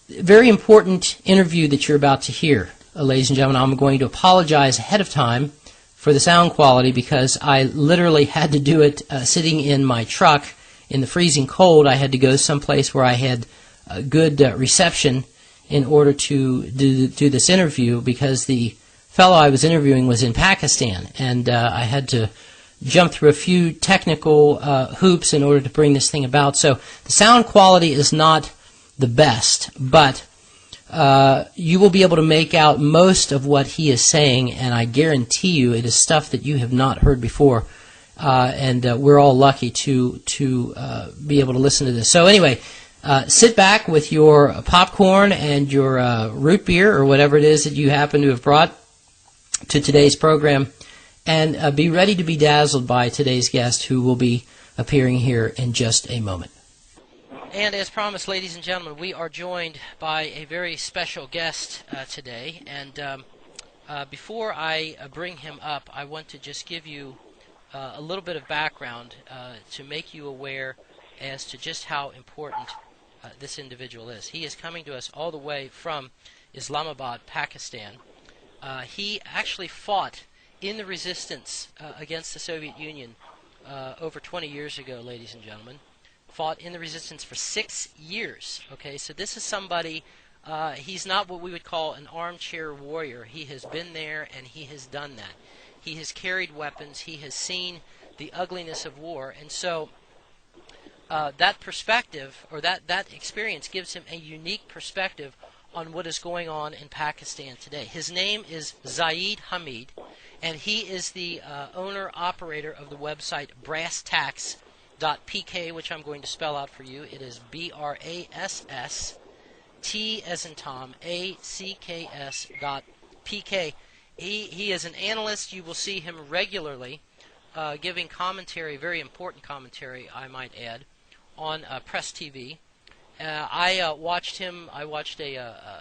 Very important interview that you're about to hear, ladies and gentlemen. I'm going to apologize ahead of time for the sound quality because I literally had to do it sitting in my truck in the freezing cold. I had to go someplace where I had good reception in order to do this interview because the fellow I was interviewing was in Pakistan, and I had to jump through a few technical hoops in order to bring this thing about. So the sound quality is not the best, but you will be able to make out most of what he is saying, and I guarantee you it is stuff that you have not heard before, and we're all lucky to be able to listen to this. So anyway, sit back with your popcorn and your root beer or whatever it is that you happen to have brought to today's program, and be ready to be dazzled by today's guest who will be appearing here in just a moment. And as promised, ladies and gentlemen, we are joined by a very special guest today. And before I bring him up, I want to just give you a little bit of background to make you aware as to just how important this individual is. He is coming to us all the way from Islamabad, Pakistan. He actually fought in the resistance against the Soviet Union over 20 years ago, ladies and gentlemen. Fought in the resistance for 6 years. Okay, so this is somebody, he's not what we would call an armchair warrior. He has been there and he has done that. He has carried weapons. He has seen the ugliness of war. And so that perspective, or that experience, gives him a unique perspective on what is going on in Pakistan today. His name is Zaid Hamid, and he is the owner-operator of the website BrassTacks.pk, which I'm going to spell out for you. It is BRASS T as in Tom ACKS.pk. He is an analyst. You will see him regularly giving commentary, very important commentary, I might add, on Press TV. I watched him. I watched a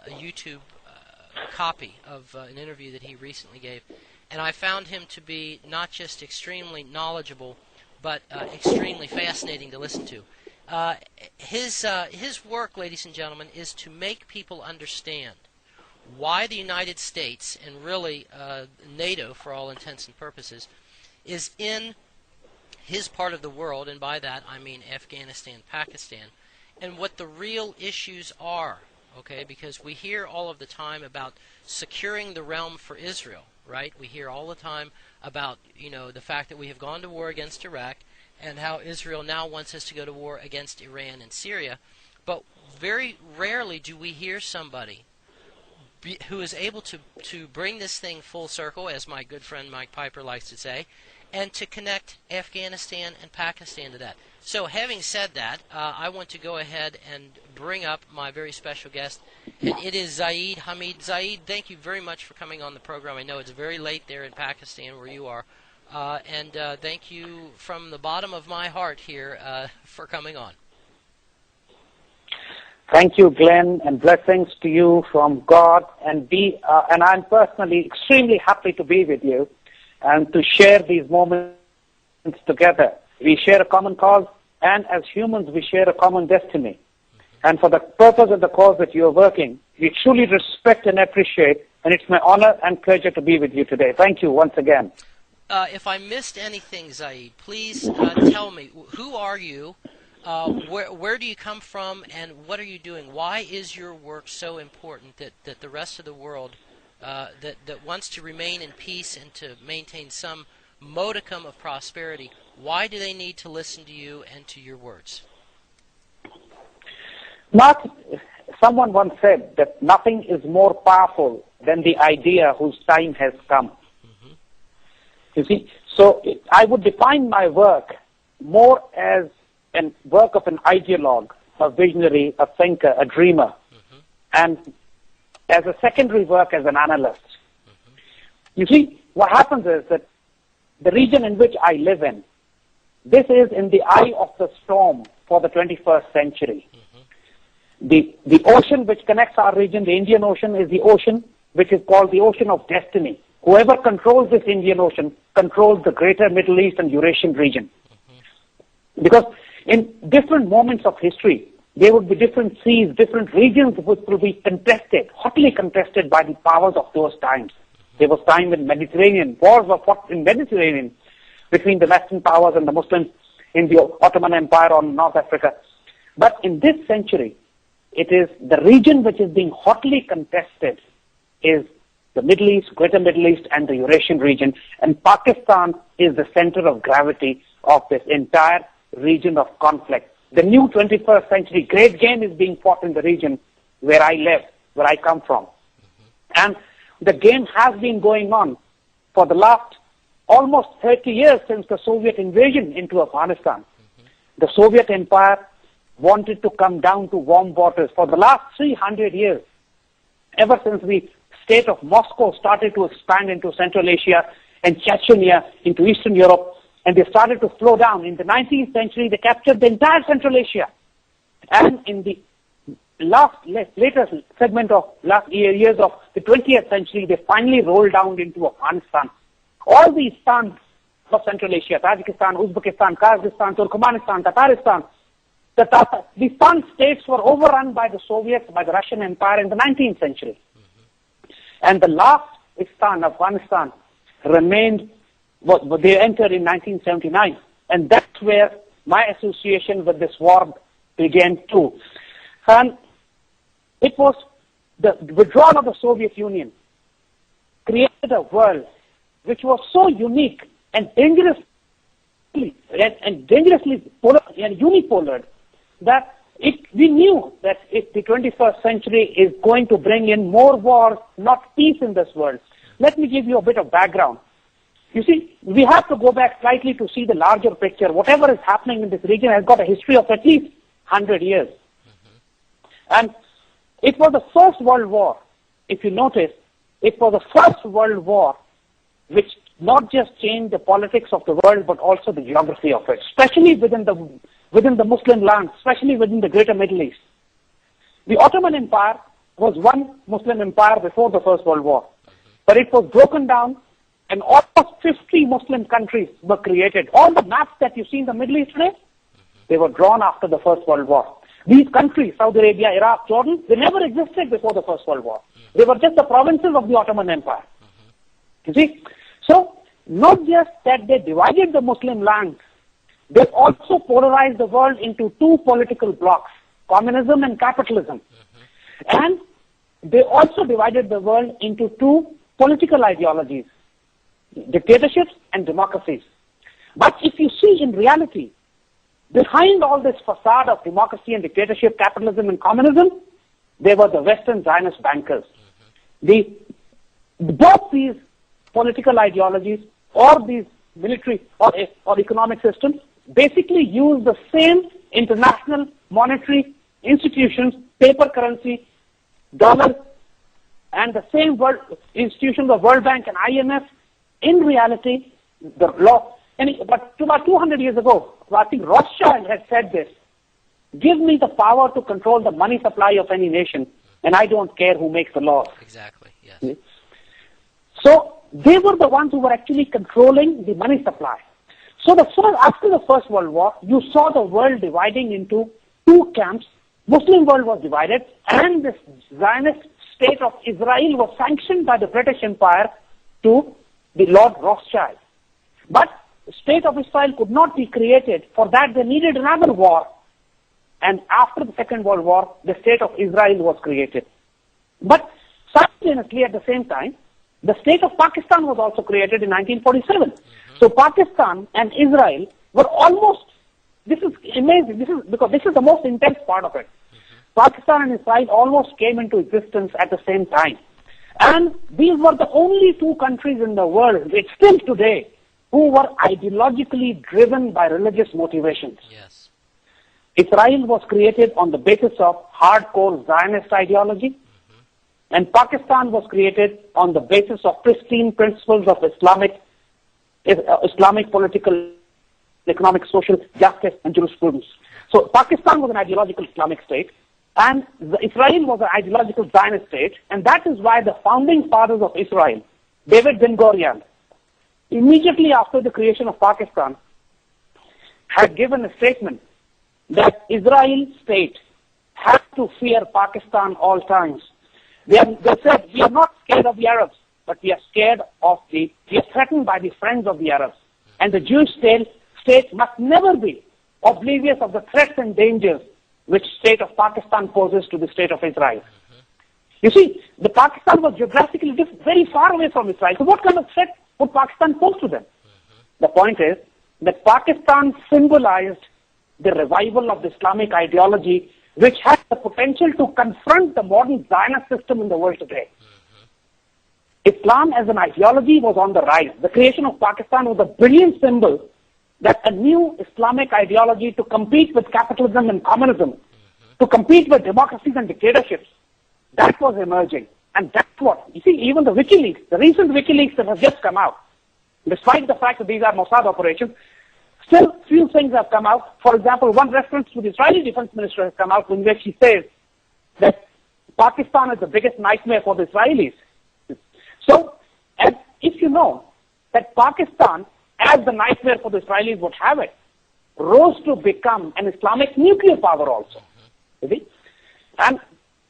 YouTube copy of an interview that he recently gave, and I found him to be not just extremely knowledgeable, but extremely fascinating to listen to. His work, ladies and gentlemen, is to make people understand why the United States, and really NATO for all intents and purposes, is in his part of the world, and by that I mean Afghanistan, Pakistan, and what the real issues are, okay? Because we hear all of the time about securing the realm for Israel, right? We hear all the time about, the fact that we have gone to war against Iraq and how Israel now wants us to go to war against Iran and Syria. But very rarely do we hear somebody who is able to bring this thing full circle, as my good friend Mike Piper likes to say, and to connect Afghanistan and Pakistan to that. So having said that, I want to go ahead and bring up my very special guest, and it is Zaid Hamid. Zaid, thank you very much for coming on the program. I know it's very late there in Pakistan where you are, and thank you from the bottom of my heart here for coming on. Thank you, Glenn, and blessings to you from God. And I'm personally extremely happy to be with you and to share these moments together. We share a common cause, and as humans, we share a common destiny. And for the purpose of the cause that you are working, we truly respect and appreciate, and it's my honor and pleasure to be with you today. Thank you once again. If I missed anything, Zaid, please tell me, who are you, where do you come from, and what are you doing? Why is your work so important that the rest of the world that wants to remain in peace and to maintain some modicum of prosperity, why do they need to listen to you and to your words? Someone once said that nothing is more powerful than the idea whose time has come. Mm-hmm. You see, so I would define my work more as a work of an ideologue, a visionary, a thinker, a dreamer, mm-hmm. and as a secondary work as an analyst. Mm-hmm. You see, what happens is that the region in which I live in, this is in the eye of the storm for the 21st century. Mm-hmm. The ocean which connects our region, the Indian Ocean, is the ocean which is called the Ocean of Destiny. Whoever controls this Indian Ocean controls the greater Middle East and Eurasian region. Mm-hmm. Because in different moments of history, There would be different seas, different regions which will be contested, hotly contested by the powers of those times. There was time in Mediterranean, wars were fought in Mediterranean between the Western powers and the Muslims in the Ottoman Empire on North Africa. But in this century, it is the region which is being hotly contested is the Middle East, Greater Middle East, and the Eurasian region. And Pakistan is the center of gravity of this entire region of conflict. The new 21st century great game is being fought in the region where I live, where I come from. And the game has been going on for the last almost 30 years since the Soviet invasion into Afghanistan. The Soviet Empire wanted to come down to warm waters for the last 300 years, ever since the state of Moscow started to expand into Central Asia and Chechnya into Eastern Europe, and they started to slow down. In the 19th century, they captured the entire Central Asia. And in the later segment of years of the 20th century, they finally rolled down into Afghanistan. All these stans of Central Asia, Tajikistan, Uzbekistan, Kyrgyzstan, Turkmenistan, Tataristan, the stan states were overrun by the Soviets, by the Russian Empire in the 19th century. And the last stan, Afghanistan, remained, they entered in 1979. And that's where my association with this war began too. And it was the withdrawal of the Soviet Union created a world which was so unique and dangerously polar and unipolar that we knew that if the 21st century is going to bring in more wars, not peace in this world. Let me give you a bit of background. You see, we have to go back slightly to see the larger picture. Whatever is happening in this region has got a history of at least 100 years. And it was the First World War. If you notice, it was the First World War which not just changed the politics of the world, but also the geography of it, especially within the Muslim lands, especially within the Greater Middle East. The Ottoman Empire was one Muslim empire before the First World War, but it was broken down and almost 50 Muslim countries were created. All the maps that you see in the Middle East today, they were drawn after the First World War. These countries, Saudi Arabia, Iraq, Jordan, they never existed before the First World War. They were just the provinces of the Ottoman Empire. You see? So, not just that they divided the Muslim lands, they also polarized the world into two political blocs, communism and capitalism. And they also divided the world into two political ideologies, dictatorships and democracies. But if you see in reality, behind all this facade of democracy and dictatorship, capitalism and communism, they were the Western Zionist bankers. Both these political ideologies or these military or economic systems basically use the same international monetary institutions, paper currency, dollar, and the same world institutions of World Bank and IMF. In reality, the law. But about 200 years ago, I think Rothschild had said this: "Give me the power to control the money supply of any nation, and I don't care who makes the laws." Exactly. Yes. So they were the ones who were actually controlling the money supply. So after the First World War, you saw the world dividing into two camps. Muslim world was divided, and this Zionist state of Israel was sanctioned by the British Empire to the Lord Rothschild. But the state of Israel could not be created. For that, they needed another war. And after the Second World War, the state of Israel was created. But simultaneously, at the same time, the state of Pakistan was also created in 1947. So Pakistan and Israel were almost, this is amazing, because this is the most intense part of it. Pakistan and Israel almost came into existence at the same time. And these were the only two countries in the world, still today, who were ideologically driven by religious motivations. Yes. Israel was created on the basis of hardcore Zionist ideology, and Pakistan was created on the basis of pristine principles of Islamic political, economic, social justice and jurisprudence. So Pakistan was an ideological Islamic state, and Israel was an ideological Zionist state, and that is why the founding fathers of Israel, David Ben-Gurion, immediately after the creation of Pakistan, had given a statement that Israel state have to fear Pakistan all times. They said, we are not scared of the Arabs, but we are threatened by the friends of the Arabs. And the Jewish state must never be oblivious of the threats and dangers which state of Pakistan poses to the state of Israel. You see, the Pakistan was geographically very far away from Israel. So what kind of threat would Pakistan pose to them? The point is that Pakistan symbolized the revival of the Islamic ideology, which has the potential to confront the modern Zionist system in the world today. Islam as an ideology was on the rise. The creation of Pakistan was a brilliant symbol that a new Islamic ideology to compete with capitalism and communism, to compete with democracies and dictatorships, that was emerging. And that's what, you see, even the WikiLeaks, the recent WikiLeaks that have just come out, despite the fact that these are Mossad operations, still few things have come out. For example, one reference to the Israeli defense minister has come out in which he says that Pakistan is the biggest nightmare for the Israelis. So, and if you know that Pakistan, as the nightmare for the Israelis would have it, rose to become an Islamic nuclear power also. You see? And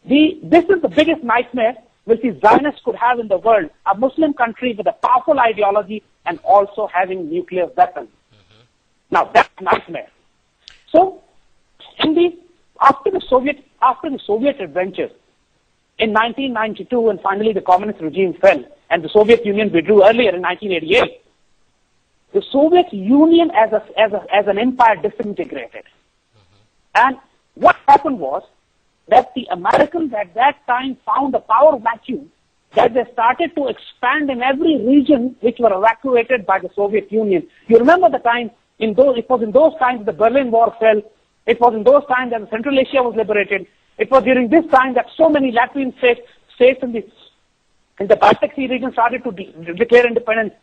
this is the biggest nightmare which the Zionists could have in the world, a Muslim country with a powerful ideology and also having nuclear weapons. Now that's a nightmare. So, after the Soviet adventures in 1992, and finally the communist regime fell, and the Soviet Union withdrew earlier in 1988, the Soviet Union as an empire disintegrated. And what happened was that the Americans at that time found a power vacuum that they started to expand in every region which were evacuated by the Soviet Union. You remember the time, it was in those times the Berlin Wall fell. It was in those times that Central Asia was liberated. It was during this time that so many Latvian states in the Baltic Sea region started to declare independence.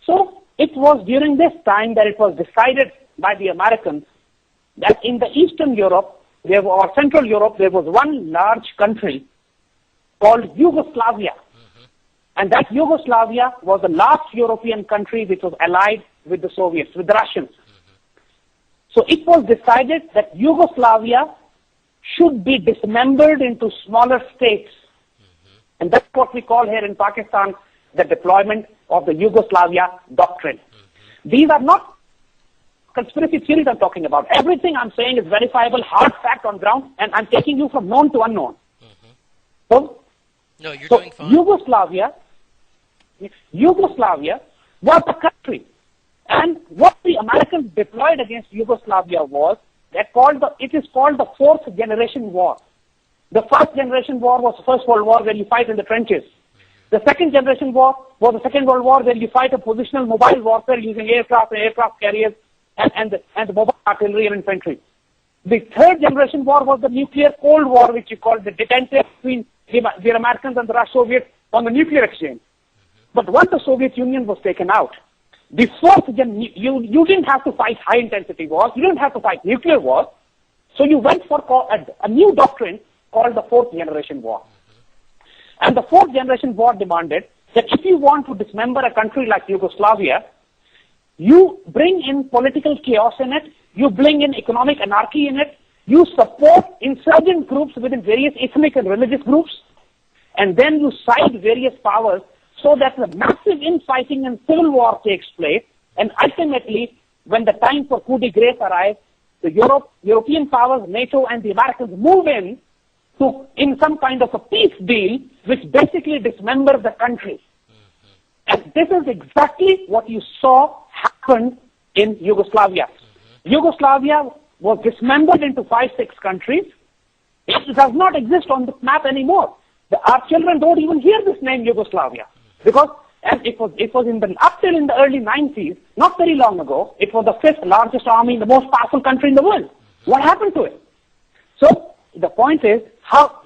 So it was during this time that it was decided by the Americans that in the Eastern Europe, or Central Europe, there was one large country called Yugoslavia. And that Yugoslavia was the last European country which was allied with the Soviets, with the Russians. So it was decided that Yugoslavia should be dismembered into smaller states. And that's what we call here in Pakistan the deployment of the Yugoslavia doctrine. These are not conspiracy theories I'm talking about. Everything I'm saying is verifiable, hard fact on ground, and I'm taking you from known to unknown. So, no, you're doing fine. Yugoslavia was a country. And what the Americans deployed against Yugoslavia was, it is called the fourth generation war. The first generation war was the First World War, where you fight in the trenches. The second generation war was the Second World War, where you fight a positional mobile warfare using aircraft and aircraft carriers and the mobile artillery and infantry. The third generation war was the nuclear Cold War, which you call the detente between the Americans and the Soviets on the nuclear exchange. But once the Soviet Union was taken out, the fourth you didn't have to fight high intensity wars, you didn't have to fight nuclear wars, so you went for a new doctrine called the fourth generation war. And the fourth generation war demanded that if you want to dismember a country like Yugoslavia, you bring in political chaos in it, you bring in economic anarchy in it, you support insurgent groups within various ethnic and religious groups, and then you side various powers so that the massive infighting and civil war takes place, and ultimately, when the time for coup de grace arrives, the European powers, NATO and the Americans move in some kind of a peace deal which basically dismembers the country. And this is exactly what you saw happen in Yugoslavia. Yugoslavia was dismembered into 5-6 countries. It does not exist on the map anymore. Our children don't even hear this name Yugoslavia, because it was up till in the early 90s, not very long ago, it was the 5th largest army, the most powerful country in the world. What happened to it? So the point is, how